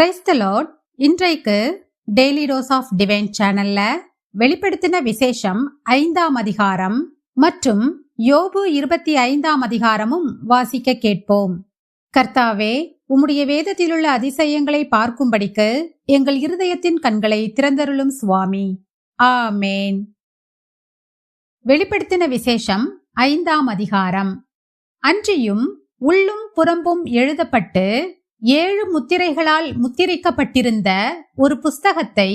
Praise the Lord. இன்றைக்கு daily dose of divine சேனல்ல வெளிப்படுத்தின விசேஷம் 5ஆம் அதிகாரம் மற்றும் யோபு 25ஆம் அதிகாரமும் வாசிக்க கேட்போம். கர்த்தாவே, உம்முடைய வேதத்திலுள்ள அதிசயங்களை பார்க்கும்படிக்கு எங்கள் இருதயத்தின் கண்களை திறந்தருளும் சுவாமி. ஆமேன். வெளிப்படுத்தின விசேஷம் 5ஆம் அதிகாரம். அன்றியும் உள்ளும் புறம்பும் எழுதப்பட்டு 7 முத்திரைகளால் முத்திரிக்கப்பட்டிருந்த ஒரு புஸ்தகத்தை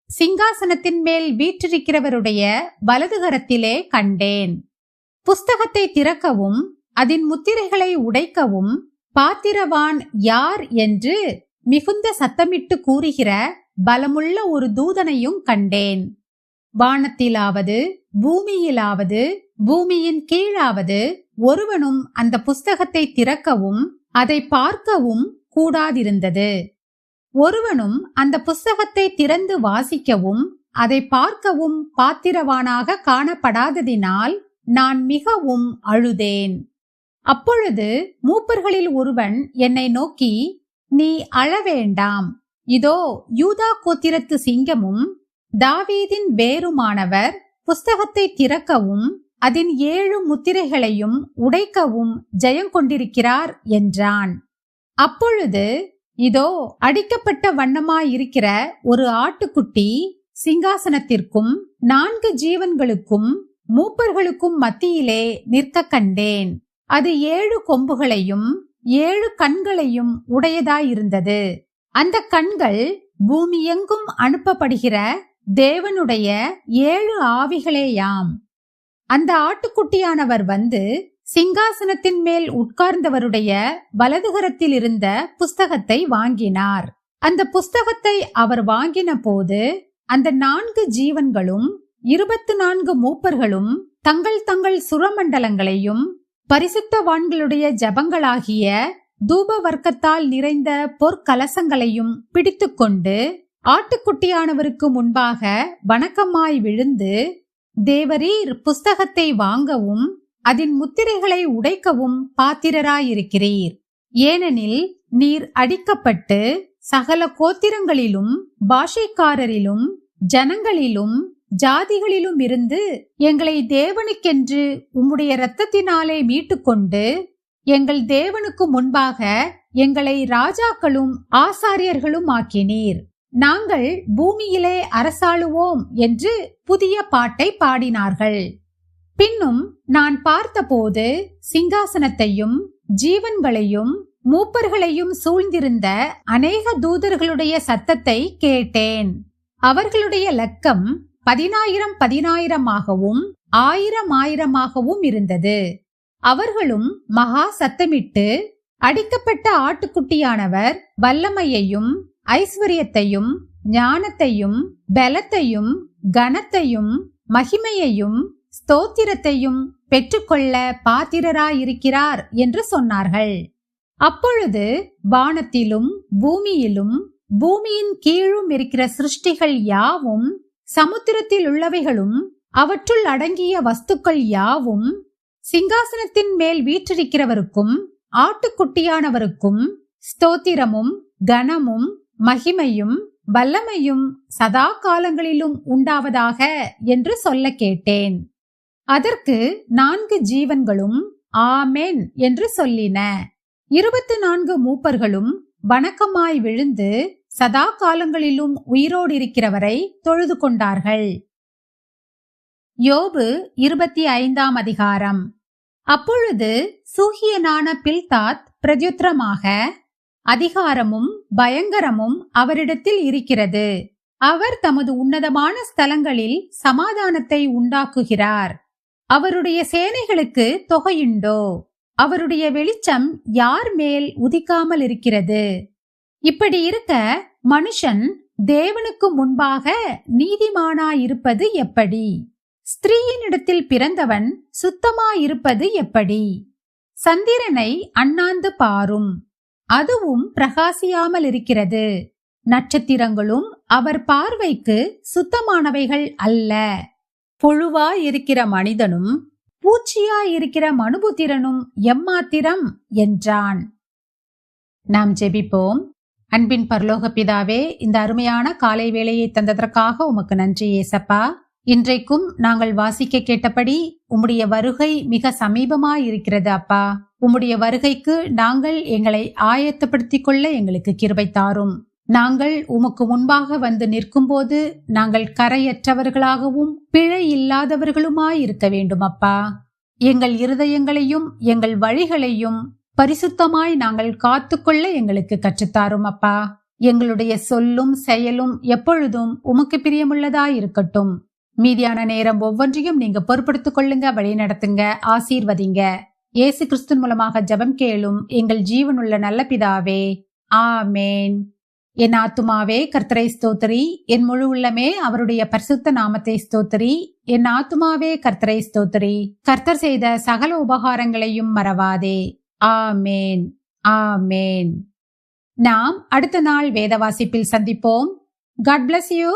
சிங்காசனத்தின் மேல் வீற்றிருக்கிறவருடைய வலதுகரத்திலே கண்டேன். புஸ்தகத்தை திறக்கவும் அதன் முத்திரைகளை உடைக்கவும் பாத்திரவான் யார் என்று மிகுந்த சத்தமிட்டு கூறுகிற பலமுள்ள ஒரு தூதனையும் கண்டேன். வானத்திலாவது பூமியிலாவது பூமியின் கீழாவது ஒருவனும் அந்த புஸ்தகத்தை திறக்கவும் அதை பார்க்கவும் கூடாதிருந்தது. ஒருவனும் அந்த புஸ்தகத்தை திறந்து வாசிக்கவும் அதை பார்க்கவும் பாத்திரவானாக காணப்படாததினால் நான் மிகவும் அழுதேன். அப்பொழுது மூப்பர்களில் ஒருவன் என்னை நோக்கி, நீ அழவேண்டாம், இதோ யூதா கோத்திரத்து சிங்கமும் தாவீதின் வேருமானவர் புஸ்தகத்தை திறக்கவும் அதன் 7 முத்திரைகளையும் உடைக்கவும் ஜெயங்கொண்டிருக்கிறார் என்றான். அப்பொழுது இதோ அடிக்கப்பட்ட வண்ணமாயிருக்கிற ஒரு ஆட்டுக்குட்டி சிங்காசனத்திற்கும் 4 ஜீவன்களுக்கும் மூப்பர்களுக்கும் மத்தியிலே நிற்க கண்டேன். அது 7 கொம்புகளையும் 7 கண்களையும் உடையதாயிருந்தது. அந்த கண்கள் பூமியெங்கும் அனுப்பப்படுகிற தேவனுடைய 7 ஆவிகளேயாம். அந்த ஆட்டுக்குட்டியானவர் வந்து சிங்காசனத்தின் மேல் உட்கார்ந்தவருடைய வலதுகரத்தில் இருந்த புஸ்தகத்தை வாங்கினார். அந்த புஸ்தகத்தை அவர் வாங்கின போது அந்த 4 ஜீவன்களும் 24 மூப்பர்களும் தங்கள் தங்கள் சுரமண்டலங்களையும் பரிசுத்தவான்களுடைய ஜபங்களாகிய தூப வர்க்கத்தால் நிறைந்த பொற்கலசங்களையும் பிடித்துக்கொண்டு ஆட்டுக்குட்டியானவருக்கு முன்பாக வணக்கமாய் விழுந்து, தேவரீர் புஸ்தகத்தை வாங்கவும் அதன் முத்திரைகளை உடைக்கவும் பாத்திரராயிருக்கிறீர். ஏனெனில் நீர் அடிக்கப்பட்டு சகல கோத்திரங்களிலும் பாஷைக்காரரிலும் ஜனங்களிலும் ஜாதிகளிலும் இருந்து எங்களை தேவனுக்கென்று உம்முடைய இரத்தத்தினாலே மீட்டுக்கொண்டு எங்கள் தேவனுக்கு முன்பாக எங்களை ராஜாக்களும் ஆசாரியர்களும் ஆக்கினீர். நாங்கள் பூமியிலே அரசாளுவோம் என்று புதிய பாட்டை பாடினார்கள். பின்னும் நான் பார்த்தபோது சிங்காசனத்தையும் ஜீவன்களையும் மூப்பர்களையும் சூழ்ந்திருந்த அநேக தூதர்களுடைய சத்தத்தை கேட்டேன். அவர்களுடைய லக்கம் 10,000 10,000ஆகவும் 1000 இருந்தது. அவர்களும் மகா சத்தமிட்டு, அடிக்கப்பட்ட ஆட்டுக்குட்டியானவர் வல்லமையையும் ஐஸ்வர்யத்தையும் ஞானத்தையும் பலத்தையும் கனத்தையும் மகிமையையும் ஸ்தோத்திரத்தையும் பெற்றுக்கொள்ள பாத்திரராயிருக்கிறார் என்று சொன்னார்கள். அப்பொழுது வானத்திலும் பூமியிலும் பூமியின் கீழும் இருக்கிற சிருஷ்டிகள் யாவும், சமுத்திரத்தில் உள்ளவைகளும் அவற்றுள் அடங்கிய வஸ்துக்கள் யாவும் சிங்காசனத்தின் மேல் வீற்றிருக்கிறவருக்கும் ஆட்டுக்குட்டியானவருக்கும் ஸ்தோத்திரமும் கனமும் மகிமையும் வல்லமையும் சதா காலங்களிலும் உண்டாவதாக என்று சொல்ல கேட்டேன். அதற்கு 4 ஜீவன்களும் ஆமென் என்று சொல்லின. 24 மூப்பர்களும் வணக்கமாய் விழுந்து சதா காலங்களிலும் உயிரோடு இருக்கிறவரை தொழுது கொண்டார்கள். யோபு 25ஆம் அதிகாரம். அப்பொழுது சூகியனான பில்தாத் பிரத்யுத்தரமாக, அதிகாரமும் பயங்கரமும் அவரிடத்தில் இருக்கிறது. அவர் தமது உன்னதமான ஸ்தலங்களில் சமாதானத்தை உண்டாக்குகிறார். அவருடைய சேனைகளுக்கு தொகையுண்டோ? அவருடைய வெளிச்சம் யார் மேல் உதிக்காமல் இருக்கிறது? இப்படி இருக்க மனுஷன் தேவனுக்கு முன்பாக நீதிமானாயிருப்பது எப்படி? ஸ்திரீயினிடத்தில் பிறந்தவன் சுத்தமாயிருப்பது எப்படி? சந்திரனை அண்ணாந்து பாரும், அதுவும் பிரகாசியாமல் இருக்கிறது. நட்சத்திரங்களும் அவர் பார்வைக்கு சுத்தமானவைகள் அல்ல. புழுவாயிருக்கிற மனிதனும் பூச்சியாயிருக்கிற மனுபுத்திரனும் எம்மாத்திரம் என்றான். நாம் ஜெபிப்போம். அன்பின் பரலோக பிதாவே, இந்த அருமையான காலை வேளையை தந்ததற்காக உமக்கு நன்றி ஏசப்பா. இன்றைக்கும் நாங்கள் வாசிக்க கேட்டபடி உம்முடைய வருகை மிக சமீபமாயிருக்கிறது அப்பா. உம்முடைய வருகைக்கு நாங்கள் எங்களை ஆயத்தப்படுத்திக் கொள்ள எங்களுக்கு கிருபை தாரும். நாங்கள் உமக்கு முன்பாக வந்து நிற்கும்போது நாங்கள் கரையற்றவர்களாகவும் பிழை இல்லாதவர்களுமாயிருக்க வேண்டும் அப்பா. எங்கள் இருதயங்களையும் எங்கள் வழிகளையும் பரிசுத்தமாய் நாங்கள் காத்துக்கொள்ள எங்களுக்கு கற்றுத்தாரும் அப்பா. எங்களுடைய சொல்லும் செயலும் எப்பொழுதும் உமக்கு பிரியமுள்ளதாயிருக்கட்டும். மீதியான நேரம் ஒவ்வொன்றையும் நீங்க பொறுப்படுத்திக் கொள்ளுங்க, வழி நடத்துங்க, ஆசீர்வதிங்க. இயேசு கிறிஸ்து மூலமாக ஜெபம் கேளும் எங்கள் ஜீவனுள்ள நல்ல பிதாவே, ஆமேன். என் ஆத்துமாவே கர்த்தரை ஸ்தோத்திரி, என் முழு உள்ளமே அவருடைய பரிசுத்த நாமத்தை ஸ்தோத்திரி. என் ஆத்துமாவே கர்த்தரை ஸ்தோத்திரி, கர்த்தர் செய்த சகல உபகாரங்களையும் மறவாதே. ஆமேன், ஆமேன். நாம் அடுத்த நாள் வேத வாசிப்பில் சந்திப்போம். God bless you.